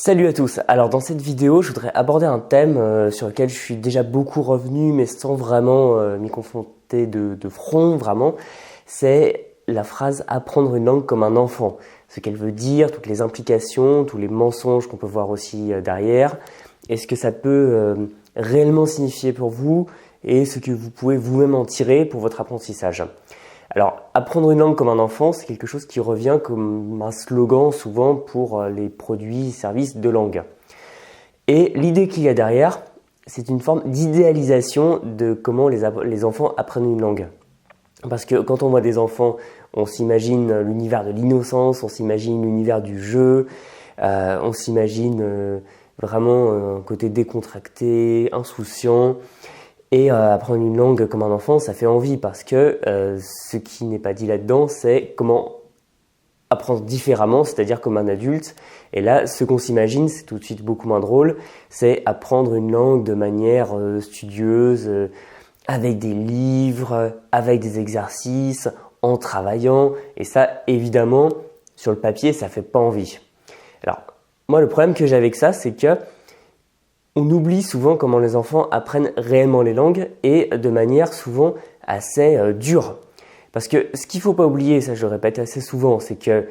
Salut à tous. Alors dans cette vidéo, je voudrais aborder un thème sur lequel je suis déjà beaucoup revenu, mais sans vraiment m'y confronter de front, vraiment. C'est la phrase « apprendre une langue comme un enfant ». Ce qu'elle veut dire, toutes les implications, tous les mensonges qu'on peut voir aussi derrière, et ce que ça peut réellement signifier pour vous, et ce que vous pouvez vous-même en tirer pour votre apprentissage. Alors, apprendre une langue comme un enfant, c'est quelque chose qui revient comme un slogan souvent pour les produits et services de langue. Et l'idée qu'il y a derrière, c'est une forme d'idéalisation de comment les enfants apprennent une langue. Parce que quand on voit des enfants, on s'imagine l'univers de l'innocence, on s'imagine l'univers du jeu, on s'imagine vraiment un côté décontracté, insouciant. Et apprendre une langue comme un enfant, ça fait envie parce que ce qui n'est pas dit là-dedans, c'est comment apprendre différemment, c'est-à-dire comme un adulte. Et là, ce qu'on s'imagine, c'est tout de suite beaucoup moins drôle, c'est apprendre une langue de manière studieuse, avec des livres, avec des exercices, en travaillant. Et ça, évidemment, sur le papier, ça fait pas envie. Alors, moi, le problème que j'ai avec ça, c'est que on oublie souvent comment les enfants apprennent réellement les langues et de manière souvent assez dure. Parce que ce qu'il ne faut pas oublier, ça je le répète assez souvent, c'est que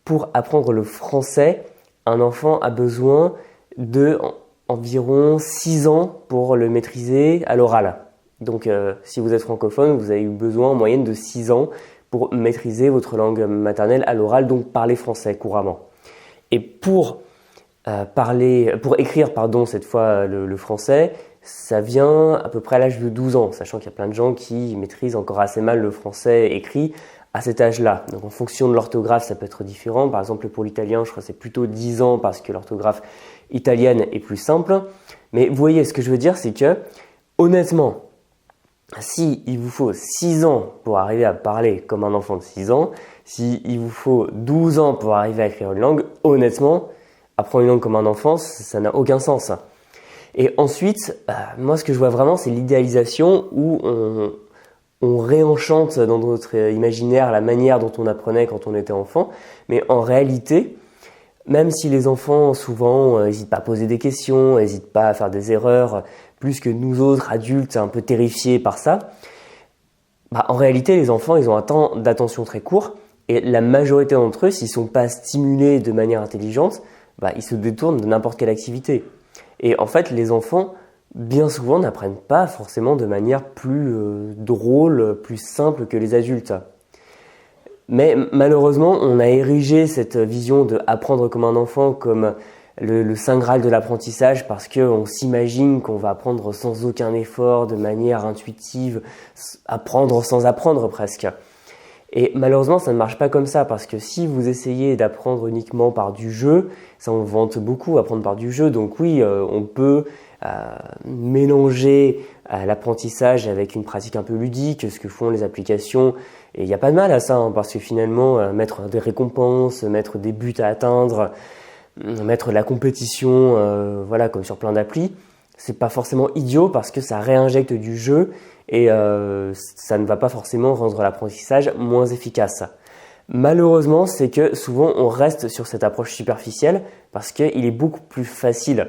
pour apprendre le français, un enfant a besoin d'environ 6 ans pour le maîtriser à l'oral. Donc si vous êtes francophone, vous avez eu besoin en moyenne de 6 ans pour maîtriser votre langue maternelle à l'oral, donc parler français couramment. Et pour écrire cette fois le français, ça vient à peu près à l'âge de 12 ans, sachant qu'il y a plein de gens qui maîtrisent encore assez mal le français écrit à cet âge-là. Donc en fonction de l'orthographe, ça peut être différent. Par exemple, pour l'italien, je crois que c'est plutôt 10 ans parce que l'orthographe italienne est plus simple. Mais vous voyez, ce que je veux dire, c'est que, honnêtement, si il vous faut 6 ans pour arriver à parler comme un enfant de 6 ans, si il vous faut 12 ans pour arriver à écrire une langue, honnêtement, apprendre une langue comme un enfant, ça n'a aucun sens. Et ensuite, moi ce que je vois vraiment, c'est l'idéalisation où on réenchante dans notre imaginaire la manière dont on apprenait quand on était enfant. Mais en réalité, même si les enfants souvent n'hésitent pas à poser des questions, n'hésitent pas à faire des erreurs, plus que nous autres adultes un peu terrifiés par ça, en réalité les enfants ils ont un temps d'attention très court et la majorité d'entre eux, s'ils ne sont pas stimulés de manière intelligente, ils se détournent de n'importe quelle activité. Et en fait, les enfants, bien souvent, n'apprennent pas forcément de manière plus drôle, plus simple que les adultes. Mais malheureusement, on a érigé cette vision de apprendre comme un enfant comme le saint graal de l'apprentissage parce qu'on s'imagine qu'on va apprendre sans aucun effort, de manière intuitive, apprendre sans apprendre presque. Et malheureusement, ça ne marche pas comme ça parce que si vous essayez d'apprendre uniquement par du jeu, ça on vante beaucoup, apprendre par du jeu. Donc oui, on peut mélanger l'apprentissage avec une pratique un peu ludique, ce que font les applications. Et il n'y a pas de mal à ça parce que finalement, mettre des récompenses, mettre des buts à atteindre, mettre de la compétition, comme sur plein d'applis, c'est pas forcément idiot parce que ça réinjecte du jeu et ça ne va pas forcément rendre l'apprentissage moins efficace. Malheureusement, c'est que souvent on reste sur cette approche superficielle parce qu'il est beaucoup plus facile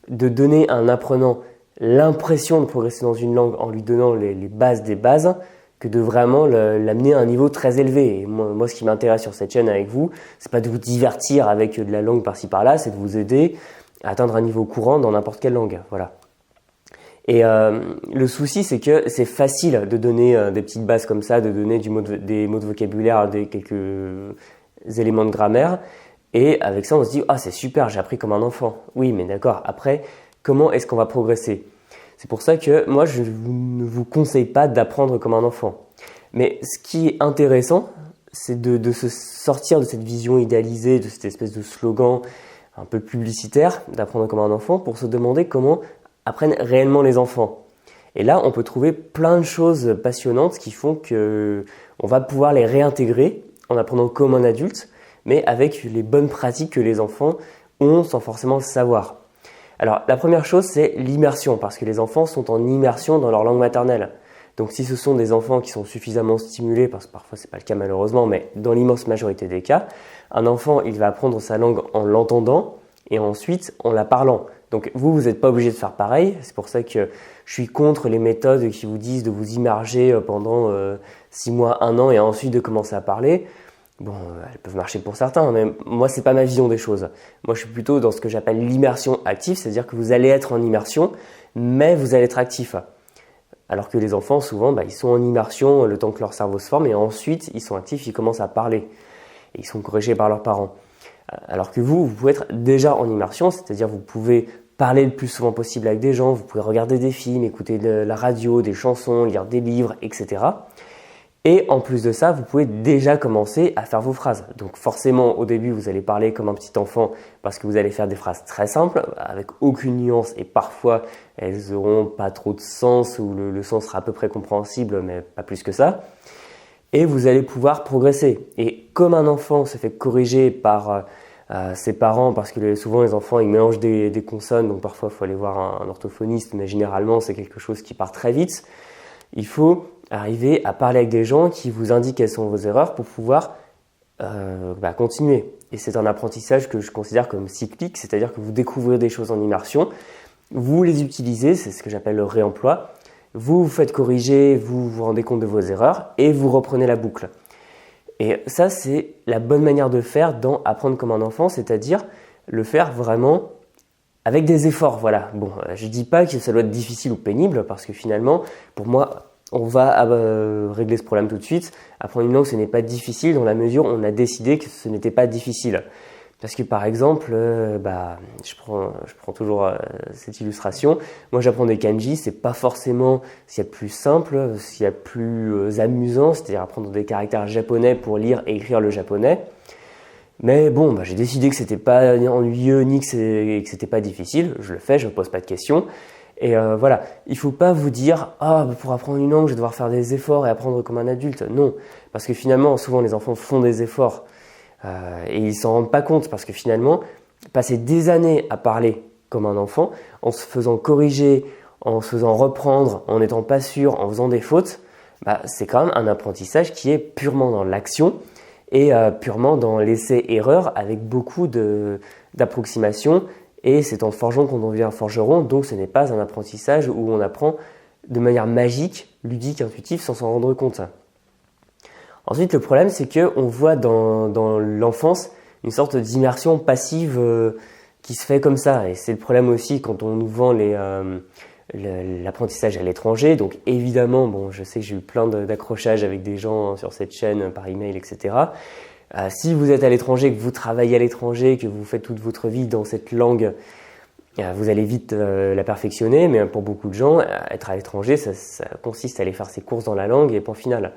de donner à un apprenant l'impression de progresser dans une langue en lui donnant les bases des bases que de vraiment l'amener à un niveau très élevé. Et moi, ce qui m'intéresse sur cette chaîne avec vous, c'est pas de vous divertir avec de la langue par-ci par-là, c'est de vous aider à atteindre un niveau courant dans n'importe quelle langue. Voilà. Et le souci, c'est que c'est facile de donner des petites bases comme ça, de donner des mots de vocabulaire, quelques éléments de grammaire. Et avec ça, on se dit « Ah, c'est super, j'ai appris comme un enfant. » Oui, mais d'accord, après, comment est-ce qu'on va progresser ? C'est pour ça que moi, je ne vous conseille pas d'apprendre comme un enfant. Mais ce qui est intéressant, c'est de se sortir de cette vision idéalisée, de cette espèce de slogan un peu publicitaire d'apprendre comme un enfant pour se demander comment apprennent réellement les enfants. Et là, on peut trouver plein de choses passionnantes qui font qu'on va pouvoir les réintégrer en apprenant comme un adulte, mais avec les bonnes pratiques que les enfants ont sans forcément le savoir. Alors, la première chose, c'est l'immersion, parce que les enfants sont en immersion dans leur langue maternelle. Donc, si ce sont des enfants qui sont suffisamment stimulés, parce que parfois c'est pas le cas malheureusement, mais dans l'immense majorité des cas, un enfant, il va apprendre sa langue en l'entendant, et ensuite en la parlant. Donc vous n'êtes pas obligé de faire pareil. C'est pour ça que je suis contre les méthodes qui vous disent de vous immerger pendant 6 mois, 1 an et ensuite de commencer à parler. Bon, elles peuvent marcher pour certains, mais moi, c'est pas ma vision des choses. Moi, je suis plutôt dans ce que j'appelle l'immersion active, c'est-à-dire que vous allez être en immersion, mais vous allez être actif. Alors que les enfants, souvent, ils sont en immersion le temps que leur cerveau se forme et ensuite, ils sont actifs, ils commencent à parler. Et ils sont corrigés par leurs parents. Alors que vous pouvez être déjà en immersion, c'est-à-dire vous pouvez parler le plus souvent possible avec des gens, vous pouvez regarder des films, écouter de la radio, des chansons, lire des livres, etc. Et en plus de ça, vous pouvez déjà commencer à faire vos phrases. Donc forcément, au début, vous allez parler comme un petit enfant parce que vous allez faire des phrases très simples, avec aucune nuance et parfois elles n'auront pas trop de sens ou le sens sera à peu près compréhensible, mais pas plus que ça. Et vous allez pouvoir progresser. Et comme un enfant se fait corriger par ses parents, parce que souvent les enfants ils mélangent des consonnes, donc parfois il faut aller voir un orthophoniste, mais généralement c'est quelque chose qui part très vite. Il faut arriver à parler avec des gens qui vous indiquent quelles sont vos erreurs pour pouvoir continuer. Et c'est un apprentissage que je considère comme cyclique, c'est-à-dire que vous découvrez des choses en immersion, vous les utilisez, c'est ce que j'appelle le réemploi, vous vous faites corriger, vous vous rendez compte de vos erreurs et vous reprenez la boucle. Et ça, c'est la bonne manière de faire dans apprendre comme un enfant, c'est-à-dire le faire vraiment avec des efforts. Voilà. Bon, je dis pas que ça doit être difficile ou pénible parce que finalement, pour moi, on va régler ce problème tout de suite. Apprendre une langue, ce n'est pas difficile dans la mesure où on a décidé que ce n'était pas difficile. Parce que par exemple, je prends toujours cette illustration. Moi, j'apprends des kanji, c'est pas forcément ce qu'il y a de plus simple, ce qu'il y a de plus amusant, c'est-à-dire apprendre des caractères japonais pour lire et écrire le japonais. Mais bon, j'ai décidé que c'était pas ennuyeux ni que c'était pas difficile. Je le fais, je me pose pas de questions. Et voilà, il faut pas vous dire pour apprendre une langue, je vais devoir faire des efforts et apprendre comme un adulte. Non, parce que finalement, souvent les enfants font des efforts. Et ils s'en rendent pas compte parce que finalement, passer des années à parler comme un enfant, en se faisant corriger, en se faisant reprendre, en n'étant pas sûr, en faisant des fautes, c'est quand même un apprentissage qui est purement dans l'action et purement dans l'essai-erreur avec beaucoup d'approximation. Et c'est en forgeant qu'on devient forgeron, donc ce n'est pas un apprentissage où on apprend de manière magique, ludique, intuitive, sans s'en rendre compte. Ensuite, le problème, c'est qu'on voit dans l'enfance une sorte d'immersion passive qui se fait comme ça. Et c'est le problème aussi quand on nous vend l'apprentissage à l'étranger. Donc évidemment, je sais que j'ai eu plein d'accrochages avec des gens sur cette chaîne par email, etc. Si vous êtes à l'étranger, que vous travaillez à l'étranger, que vous faites toute votre vie dans cette langue, vous allez vite la perfectionner. Mais pour beaucoup de gens, être à l'étranger, ça consiste à aller faire ses courses dans la langue et point final.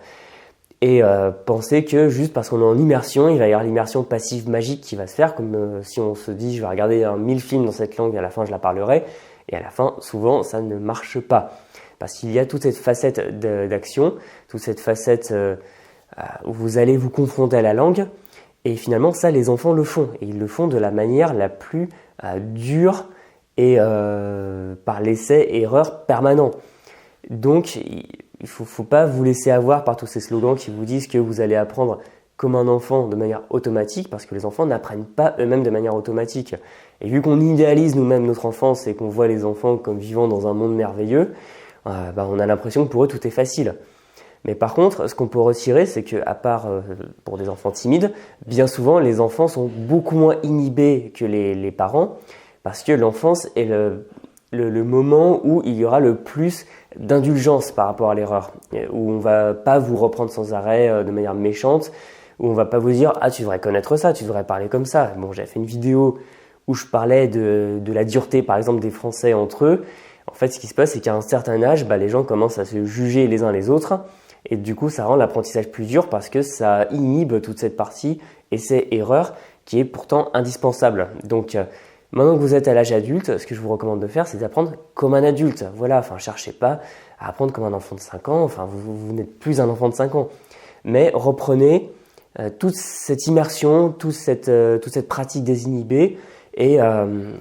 Et penser que juste parce qu'on est en immersion, il va y avoir l'immersion passive magique qui va se faire, comme si on se dit je vais regarder 1000 films dans cette langue et à la fin je la parlerai. Et à la fin, souvent, ça ne marche pas. Parce qu'il y a toute cette facette d'action, toute cette facette où vous allez vous confronter à la langue. Et finalement, ça, les enfants le font. Et ils le font de la manière la plus dure et par l'essai-erreur permanent. Donc, il ne faut pas vous laisser avoir par tous ces slogans qui vous disent que vous allez apprendre comme un enfant de manière automatique, parce que les enfants n'apprennent pas eux-mêmes de manière automatique. Et vu qu'on idéalise nous-mêmes notre enfance et qu'on voit les enfants comme vivant dans un monde merveilleux, on a l'impression que pour eux tout est facile. Mais par contre, ce qu'on peut retirer, c'est qu'à part pour des enfants timides, bien souvent les enfants sont beaucoup moins inhibés que les parents, parce que l'enfance est le moment où il y aura le plus d'indulgence par rapport à l'erreur, où on ne va pas vous reprendre sans arrêt de manière méchante, où on ne va pas vous dire « Ah, tu devrais connaître ça, tu devrais parler comme ça ». Bon, j'avais fait une vidéo où je parlais de la dureté, par exemple, des Français entre eux. En fait, ce qui se passe, c'est qu'à un certain âge, les gens commencent à se juger les uns les autres, et du coup, ça rend l'apprentissage plus dur parce que ça inhibe toute cette partie essai-erreur qui est pourtant indispensable. Donc, maintenant que vous êtes à l'âge adulte, ce que je vous recommande de faire, c'est d'apprendre comme un adulte. Voilà, cherchez pas à apprendre comme un enfant de 5 ans. Vous n'êtes plus un enfant de 5 ans. Mais reprenez toute cette immersion, toute cette pratique désinhibée et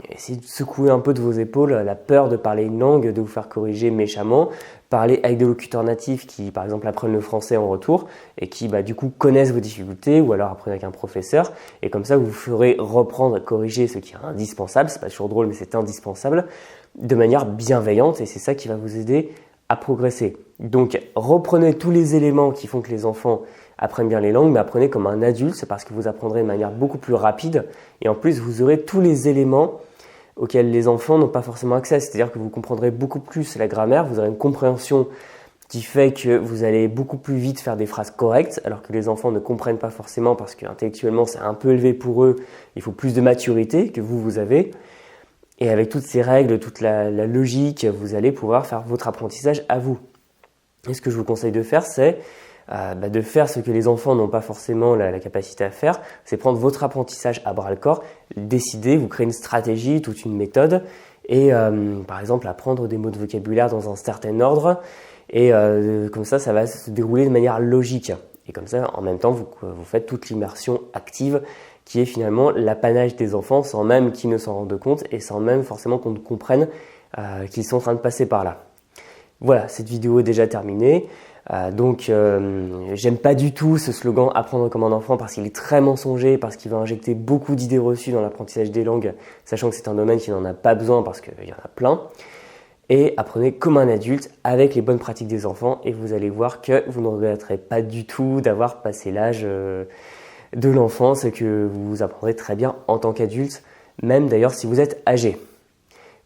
essayez de secouer un peu de vos épaules la peur de parler une langue, de vous faire corriger méchamment. Parler avec des locuteurs natifs qui, par exemple, apprennent le français en retour et qui, du coup, connaissent vos difficultés, ou alors apprenez avec un professeur. Et comme ça, vous ferez reprendre, corriger ce qui est indispensable. C'est pas toujours drôle, mais c'est indispensable, de manière bienveillante. Et c'est ça qui va vous aider à progresser. Donc, reprenez tous les éléments qui font que les enfants apprennent bien les langues, mais apprenez comme un adulte. C'est parce que vous apprendrez de manière beaucoup plus rapide. Et en plus, vous aurez tous les éléments auxquels les enfants n'ont pas forcément accès. C'est-à-dire que vous comprendrez beaucoup plus la grammaire, vous aurez une compréhension qui fait que vous allez beaucoup plus vite faire des phrases correctes, alors que les enfants ne comprennent pas forcément parce qu'intellectuellement c'est un peu élevé pour eux, il faut plus de maturité que vous avez. Et avec toutes ces règles, toute la logique, vous allez pouvoir faire votre apprentissage à vous. Et ce que je vous conseille de faire, c'est de faire ce que les enfants n'ont pas forcément la capacité à faire, c'est prendre votre apprentissage à bras-le-corps, décider, vous créer une stratégie, toute une méthode, et par exemple apprendre des mots de vocabulaire dans un certain ordre, et comme ça va se dérouler de manière logique. Et comme ça, en même temps, vous faites toute l'immersion active, qui est finalement l'apanage des enfants, sans même qu'ils ne s'en rendent compte, et sans même forcément qu'on ne comprenne qu'ils sont en train de passer par là. Voilà, cette vidéo est déjà terminée. J'aime pas du tout ce slogan « Apprendre comme un enfant » parce qu'il est très mensonger, parce qu'il va injecter beaucoup d'idées reçues dans l'apprentissage des langues, sachant que c'est un domaine qui n'en a pas besoin parce qu'il y en a plein. Et apprenez comme un adulte avec les bonnes pratiques des enfants et vous allez voir que vous ne regretterez pas du tout d'avoir passé l'âge de l'enfance et que vous apprendrez très bien en tant qu'adulte, même d'ailleurs si vous êtes âgé.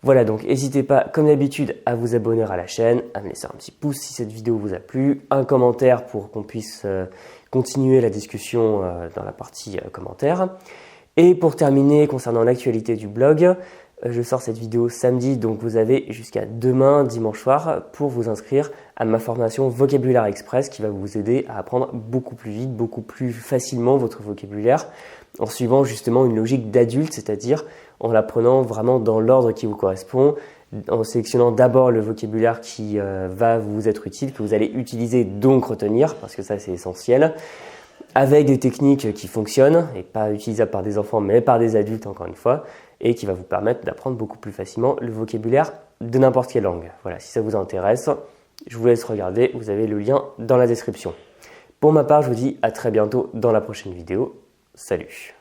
Voilà, donc n'hésitez pas, comme d'habitude, à vous abonner à la chaîne, à me laisser un petit pouce si cette vidéo vous a plu, un commentaire pour qu'on puisse continuer la discussion dans la partie commentaires. Et pour terminer, concernant l'actualité du blog, je sors cette vidéo samedi, donc vous avez jusqu'à demain, dimanche soir, pour vous inscrire à ma formation Vocabulaire Express qui va vous aider à apprendre beaucoup plus vite, beaucoup plus facilement votre vocabulaire en suivant justement une logique d'adulte, c'est-à-dire en l'apprenant vraiment dans l'ordre qui vous correspond, en sélectionnant d'abord le vocabulaire qui va vous être utile, que vous allez utiliser, donc retenir, parce que ça c'est essentiel, avec des techniques qui fonctionnent, et pas utilisables par des enfants, mais par des adultes encore une fois, et qui va vous permettre d'apprendre beaucoup plus facilement le vocabulaire de n'importe quelle langue. Voilà, si ça vous intéresse, je vous laisse regarder, vous avez le lien dans la description. Pour ma part, je vous dis à très bientôt dans la prochaine vidéo. Salut!